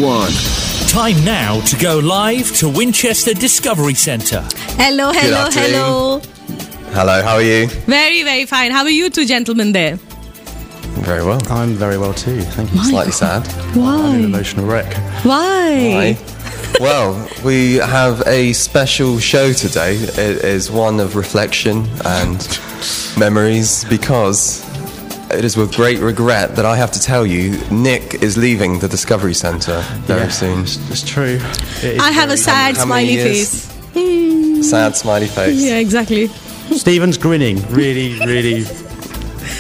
1. Time now to go live to Winchester Discovery Centre. Hello. Hello, how are you? Very, very fine. How are you two gentlemen there? Very well. I'm very well too, thank you. Slightly sad. Why? I'm an emotional wreck. Why? Well, we have a special show today. It is one of reflection and memories, because it is with great regret that I have to tell you, Nick is leaving the Discovery Centre very soon. It's true. I have a sad How many smiley years? face. Sad smiley face. Yeah, exactly. Stephen's grinning really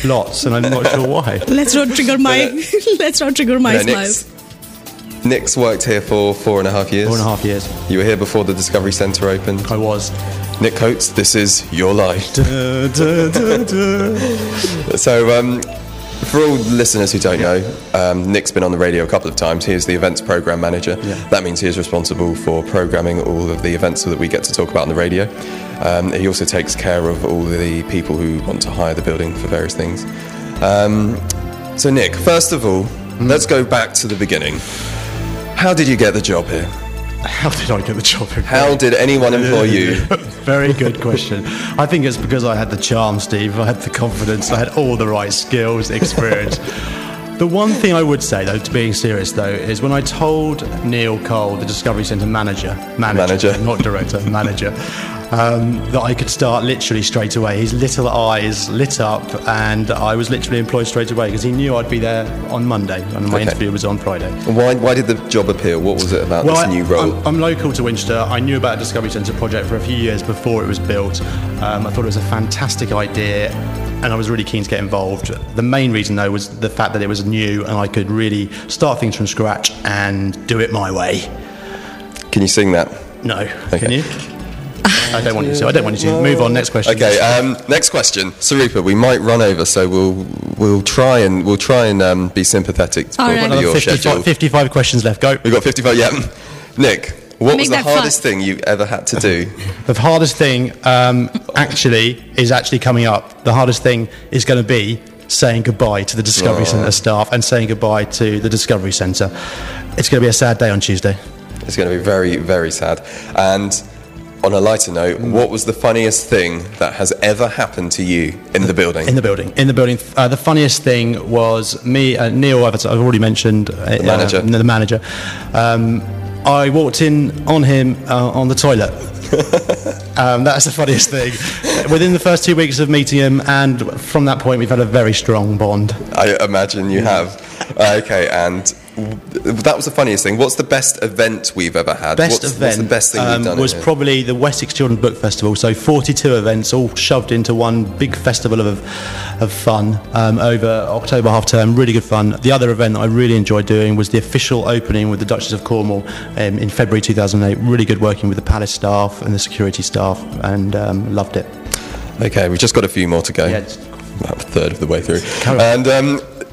lots, and I'm not sure why. Let's not trigger my smiles. Nick's worked here for 4.5 years. 4.5 years. You were here before the Discovery Centre opened. I was. Nick Coates, this is your life. So, for all listeners who don't know, Nick's been on the radio a couple of times. He is the events programme manager. Yeah. That means he is responsible for programming all of the events that we get to talk about on the radio. He also takes care of all the people who want to hire the building for various things. So, Nick, first of all, let's go back to the beginning. How did you get the job here? How did I get the job? How did anyone employ you? Very good question. I think it's because I had the charm, Steve. I had the confidence. I had all the right skills, experience. The one thing I would say, though, to being serious, though, is when I told Neil Cole, the Discovery Centre manager, not director, manager, that I could start literally straight away. His little eyes lit up, and I was literally employed straight away because he knew I'd be there on Monday, and my interview was on Friday. Why did the job appeal? What was it about this new role? I'm local to Winchester. I knew about a Discovery Centre project for a few years before it was built. I thought it was a fantastic idea, and I was really keen to get involved. The main reason, though, was the fact that it was new and I could really start things from scratch and do it my way. Can you sing that? No. Okay. Can you? I don't want you to. Move on. Next question. Okay. Next question, Sarupa. We might run over, so we'll try and be sympathetic to your schedule. 55 questions left. Go. We've got 55. Yeah. Nick, what was the hardest thing you ever had to do? The hardest thing is actually coming up. The hardest thing is going to be saying goodbye to the Discovery Centre staff and saying goodbye to the Discovery Centre. It's going to be a sad day on Tuesday. It's going to be very, very sad. And on a lighter note, what was the funniest thing that has ever happened to you in the building? In the building. The funniest thing was me, Neil, I've already mentioned. The manager. I walked in on him on the toilet. That's the funniest thing. Within the first 2 weeks of meeting him, and from that point, we've had a very strong bond. I imagine you have. Okay, and that was the funniest thing. What's the best event we've ever had? What's the best thing we've done? Was probably the Wessex Children's Book Festival. So 42 events all shoved into one big festival of fun over October half term. Really good fun. The other event that I really enjoyed doing was the official opening with the Duchess of Cornwall in February 2008. Really good working with the palace staff and the security staff, and loved it. Okay, we've just got a few more to go. Yeah, about a third of the way through. And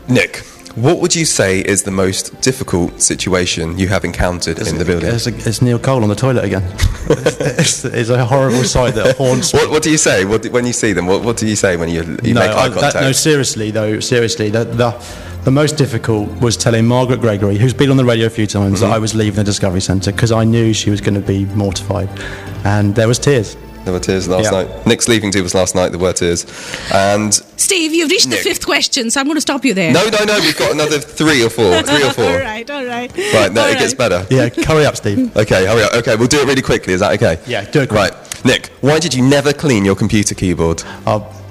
Nick, what would you say is the most difficult situation you have encountered in the building? It's Neil Cole on the toilet again. It's a horrible sight that haunts me. What do you say when you see them? What do you say when you make eye contact? Seriously, the most difficult was telling Margaret Gregory, who's been on the radio a few times, that I was leaving the Discovery Centre, because I knew she was going to be mortified. And there was tears. There were tears last night. Nick's leaving to us last night. There were tears. And Steve, you've reached the fifth question, so I'm going to stop you there. No. We've got another three or four. All right. Right, no, it gets better. Yeah, hurry up, Steve. Okay, hurry up. Okay, we'll do it really quickly. Is that okay? Yeah, do it quick. Right, Nick, why did you never clean your computer keyboard?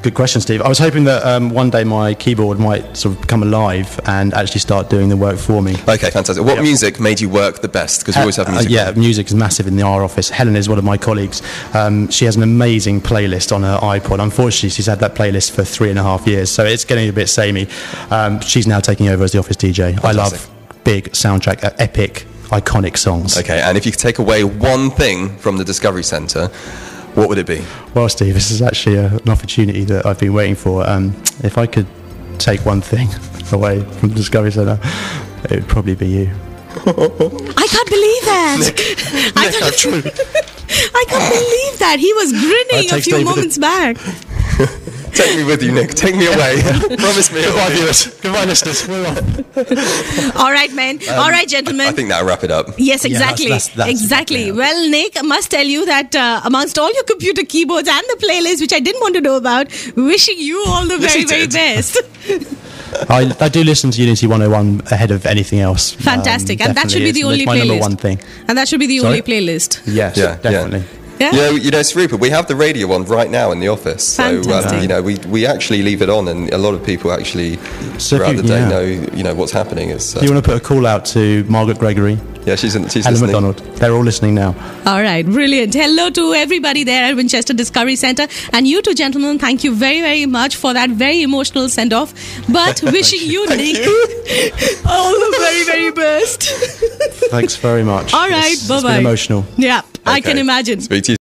Good question, Steve. I was hoping that one day my keyboard might sort of come alive and actually start doing the work for me. Okay, fantastic. What music made you work the best? Because we always have music. Music is massive in our office. Helen is one of my colleagues. She has an amazing playlist on her iPod. Unfortunately, she's had that playlist for 3.5 years, so it's getting a bit samey. She's now taking over as the office DJ. Fantastic. I love big soundtrack, epic, iconic songs. Okay, and if you could take away one thing from the Discovery Centre, what would it be? Well, Steve, this is actually an opportunity that I've been waiting for. If I could take one thing away from the Discovery Centre, it would probably be you. I can't believe that. I can't believe that. He was grinning a few moments back. Take me with you, Nick. Take me away. Promise me. Goodbye, viewers. Goodbye, listeners. We're off. All right, men. All right, gentlemen. I think that'll wrap it up. Yes, exactly. Yeah, that's exactly. yeah. Well, Nick, I must tell you that amongst all your computer keyboards and the playlist, which I didn't want to know about, wishing you all the Yes, very, you very did. best. I do listen to Unity 101 ahead of anything else. Fantastic. And that should be definitely the only it's my playlist. number one thing. And that should be the Sorry? only playlist. Yes, Yeah, definitely. Yeah? Rupert, we have the radio on right now in the office. So, Fantastic. we actually leave it on, and a lot of people actually So if throughout you- the day yeah. know what's happening. It's, Do you want to put a call out to Margaret Gregory, yeah, she's Helen listening. McDonald? They're all listening now. All right, brilliant. Hello to everybody there at Winchester Discovery Centre. And you two gentlemen, thank you very, very much for that very emotional send-off. But wishing you, Nick, all the very, very best. Thanks very much. All right, It's bye-bye. been emotional. Yeah, I can Okay. imagine. Speak to you